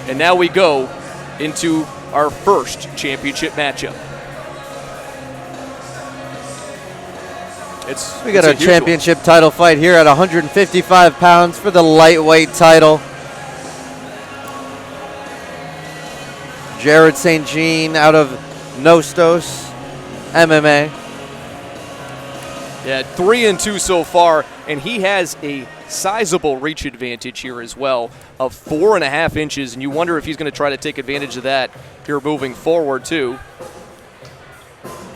And now we go into our first championship matchup. We got a championship title fight here at 155 pounds for the lightweight title. Jarrod St. Jean out of Nostos MMA. Yeah, 3-2 so far, and he has a sizable reach advantage here as well of 4.5 inches, and you wonder if he's going to try to take advantage of that here moving forward too.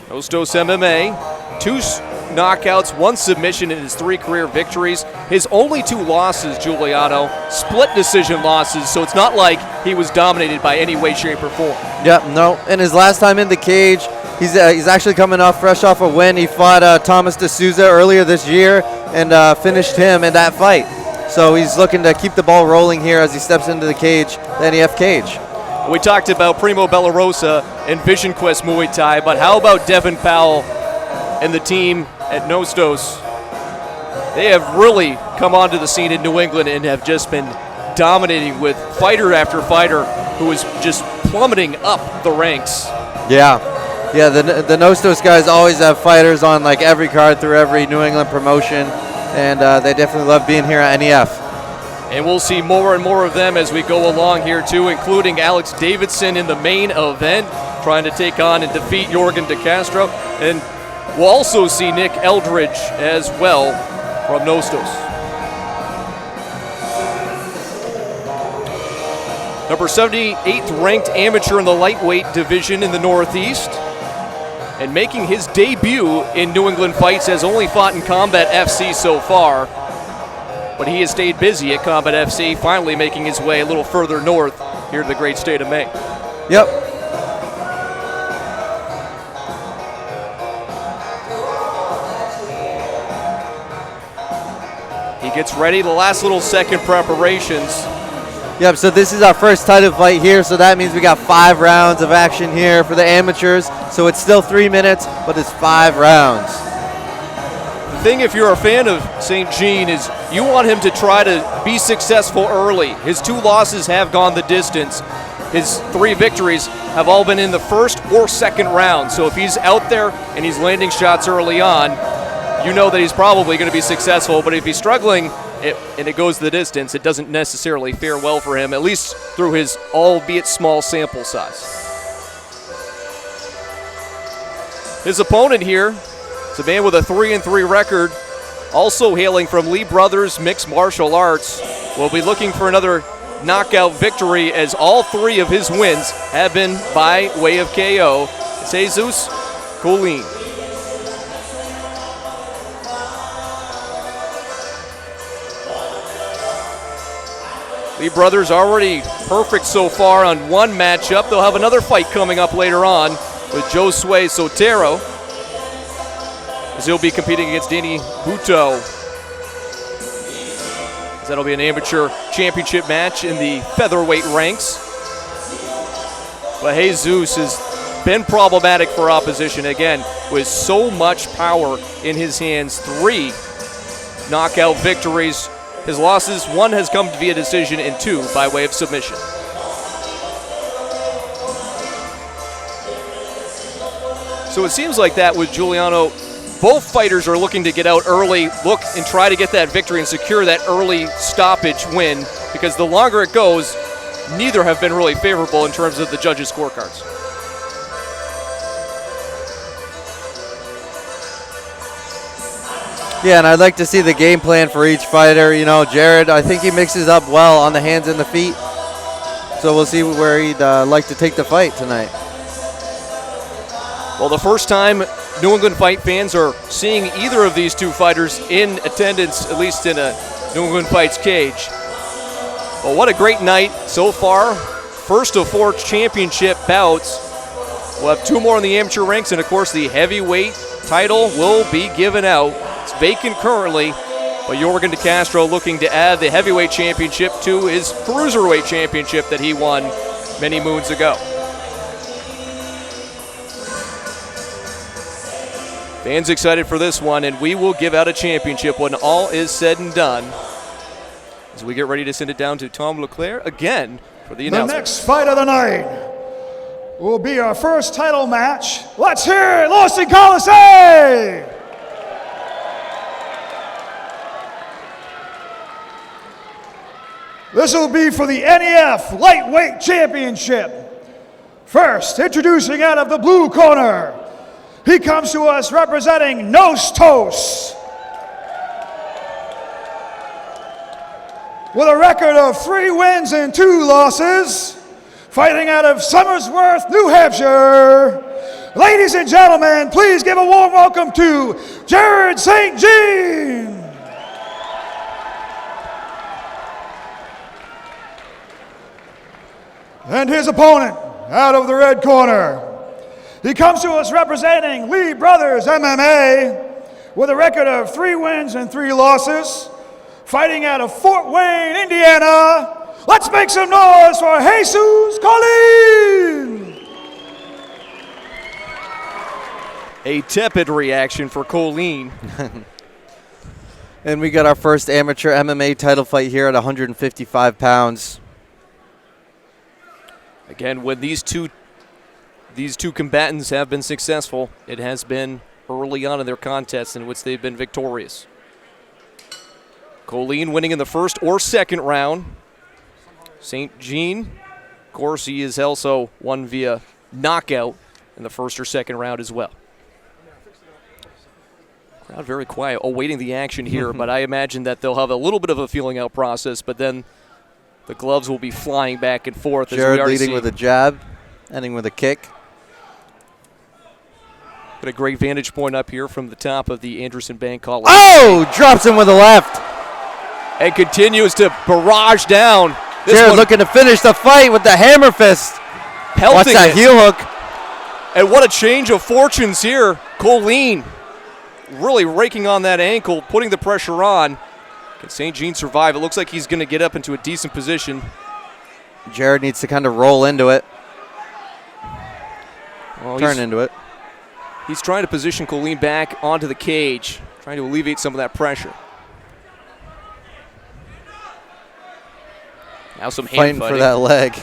Nostos MMA, 2 knockouts, 1 submission in his 3 career victories. His only 2 losses, Giuliano, split decision losses, so it's not like he was dominated by any way, shape, or form. Yep, no, and his last time in the cage, he's actually coming fresh off a win. He fought Thomas D'Souza earlier this year and finished him in that fight. So he's looking to keep the ball rolling here as he steps into the cage, the NEF cage. We talked about Primo Bellarosa and Vision Quest Muay Thai, but how about Devin Powell and the team at Nostos? They have really come onto the scene in New England and have just been dominating with fighter after fighter who is just plummeting up the ranks. Yeah, the Nostos guys always have fighters on like every card through every New England promotion, and they definitely love being here at NEF. And we'll see more and more of them as we go along here too, including Alex Davidson in the main event, trying to take on and defeat Jorgen De Castro. And we'll also see Nick Eldridge as well from Nostos. Number 78th ranked amateur in the lightweight division in the Northeast. And making his debut in New England fights, has only fought in Combat FC so far. But he has stayed busy at Combat FC, finally making his way a little further north here to the great state of Maine. Yep. He gets ready, the last little second preparations. Yep, so this is our first title fight here, so that means we got 5 rounds of action here for the amateurs. So it's still 3 minutes, but it's 5 rounds. The thing, if you're a fan of St. Jean, is you want him to try to be successful early. His 2 losses have gone the distance. His 3 victories have all been in the first or second round. So if he's out there and he's landing shots early on, you know that he's probably going to be successful. But if he's struggling and it goes the distance, it doesn't necessarily fare well for him, at least through his albeit small sample size. His opponent here, it's a man with a 3-3 record, also hailing from Lee Brothers Mixed Martial Arts. Will be looking for another knockout victory, as all 3 of his wins have been by way of KO. It's Jesus Colin. Lee Brothers already perfect so far on 1 matchup. They'll have another fight coming up later on with Josue Sotero, as he'll be competing against Danny Buto. That'll be an amateur championship match in the featherweight ranks. But Jesus has been problematic for opposition, again, with so much power in his hands. 3 knockout victories. His losses, 1 has come via decision and 2 by way of submission. So it seems like that with Giuliano, both fighters are looking to get out early, look and try to get that victory and secure that early stoppage win, because the longer it goes, neither have been really favorable in terms of the judges' scorecards. Yeah, and I'd like to see the game plan for each fighter. You know, Jarrod, I think he mixes up well on the hands and the feet. So we'll see where he'd like to take the fight tonight. Well, the first time New England Fight fans are seeing either of these 2 fighters in attendance, at least in a New England Fights cage. Well, what a great night so far. First of 4 championship bouts. We'll have 2 more in the amateur ranks, and of course the heavyweight title will be given out. It's vacant currently, but Jorgen De Castro looking to add the heavyweight championship to his cruiserweight championship that he won many moons ago. Fans excited for this one, and we will give out a championship when all is said and done, as we get ready to send it down to Tom Leclerc again for the The announcement. next fight of the night will be our first title match. Let's hear it, Los Angeles! This will be for the NEF Lightweight Championship. First, introducing out of the blue corner, he comes to us representing Nostos. With a record of 3 wins and 2 losses, fighting out of Somersworth, New Hampshire. Ladies and gentlemen, please give a warm welcome to Jarrod St. Jean. And his opponent, out of the red corner, he comes to us representing Lee Brothers MMA with a record of 3 wins and 3 losses, fighting out of Fort Wayne, Indiana. Let's make some noise for Jesus Colin! A tepid reaction for Colin. And we got our first amateur MMA title fight here at 155 pounds. Again, when these two combatants have been successful, it has been early on in their contests in which they've been victorious. Colin winning in the first or second round. St. Jean, of course, he is also won via knockout in the first or second round as well. Crowd very quiet, awaiting the action here, but I imagine that they'll have a little bit of a feeling out process, but then the gloves will be flying back and forth. Jarrod leading with a jab, ending with a kick. Got a great vantage point up here from the top of the Anderson Bank Column. Oh! Drops him with a left. And continues to barrage down. Jarrod looking to finish the fight with the hammer fist. Pelting Watch that it. heel hook. And what a change of fortunes here. Colin really raking on that ankle, putting the pressure on. Can St. Jean survive? It looks like he's going to get up into a decent position. Jarrod needs to kind of roll into it. Well, Turn into it. He's trying to position Colin back onto the cage, trying to alleviate some of that pressure. Now some hand Fighting for that leg.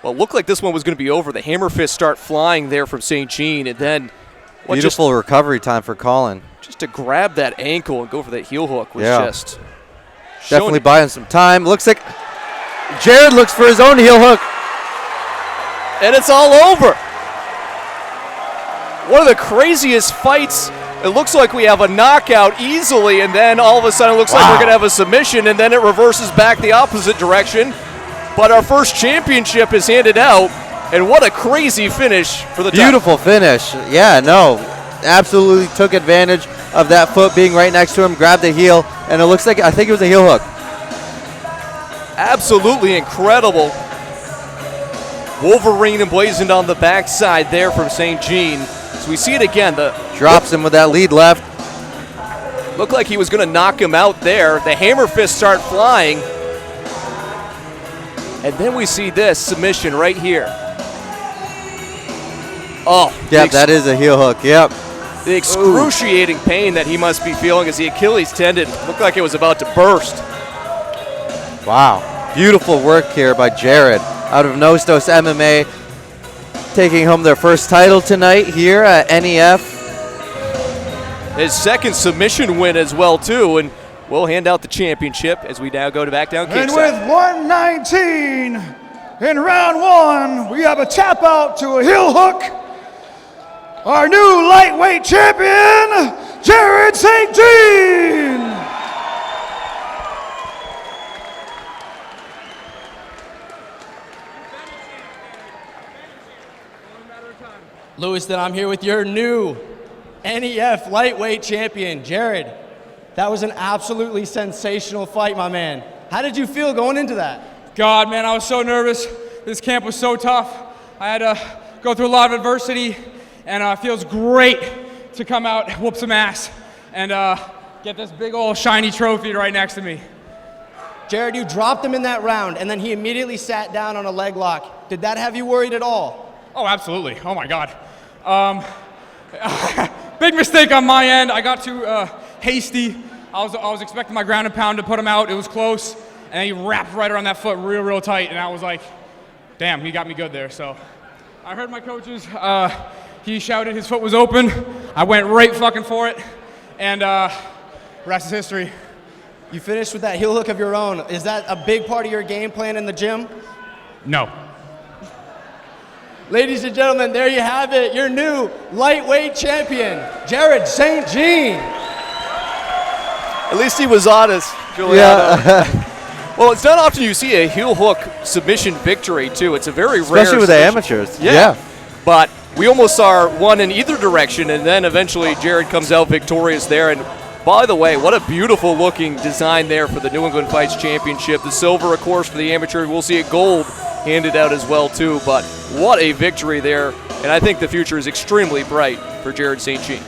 Well, it looked like this one was going to be over. The hammer fists start flying there from St. Jean, and then Beautiful recovery time for Colin. Just to grab that ankle and go for that heel hook was just definitely buying some time. Looks like Jarrod looks for his own heel hook. And it's all over. One of the craziest fights. It looks like we have a knockout easily, and then all of a sudden it looks like we're going to have a submission, and then it reverses back the opposite direction. But our first championship is handed out, and what a crazy finish for the Beautiful finish. Yeah, no. Absolutely took advantage of that foot being right next to him, grabbed the heel, and it looks like, I think it was a heel hook. Absolutely incredible. Wolverine emblazoned on the backside there from St. Jean. So we see it again. Drops him with that lead left. Looked like he was going to knock him out there. The hammer fists start flying. And then we see this submission right here. Oh. Yep, that is a heel hook. Yep. The excruciating pain that he must be feeling as the Achilles tendon looked like it was about to burst. Wow. Beautiful work here by Jarrod out of Nostos MMA, taking home their first title tonight here at NEF. His second submission win as well, too, and we'll hand out the championship as we now go to back down kickside. And with 119 in round 1, we have a tap out to a heel hook. Our new lightweight champion, Jarrod St. Jean. Lewiston, I'm here with your new NEF lightweight champion, Jarrod. That was an absolutely sensational fight, my man. How did you feel going into that? God, man, I was so nervous. This camp was so tough. I had to go through a lot of adversity, and it feels great to come out, whoop some ass, and get this big old shiny trophy right next to me. Jarrod, you dropped him in that round, and then he immediately sat down on a leg lock. Did that have you worried at all? Oh, absolutely. Oh, my God. Big mistake on my end. I got too hasty. I was expecting my ground and pound to put him out. It was close. and then he wrapped right around that foot real tight, and I was like, damn, he got me good there. So I heard my coaches, he shouted his foot was open. I went right fucking for it, and rest is history. You finished with that heel hook of your own. Is that a big part of your game plan in the gym? No. Ladies and gentlemen, there you have it. Your new lightweight champion, Jarrod St. Jean. At least he was honest, Juliano. Well, it's not often you see a heel hook submission victory, too. It's a very rare Especially with the submission. amateurs. Yeah. But we almost saw one in either direction, and then eventually Jarrod comes out victorious there. And by the way, what a beautiful looking design there for the New England Fights Championship. The silver, of course, for the amateur. We'll see it gold handed out as well, too. But what a victory there. And I think the future is extremely bright for Jarrod St. Jean.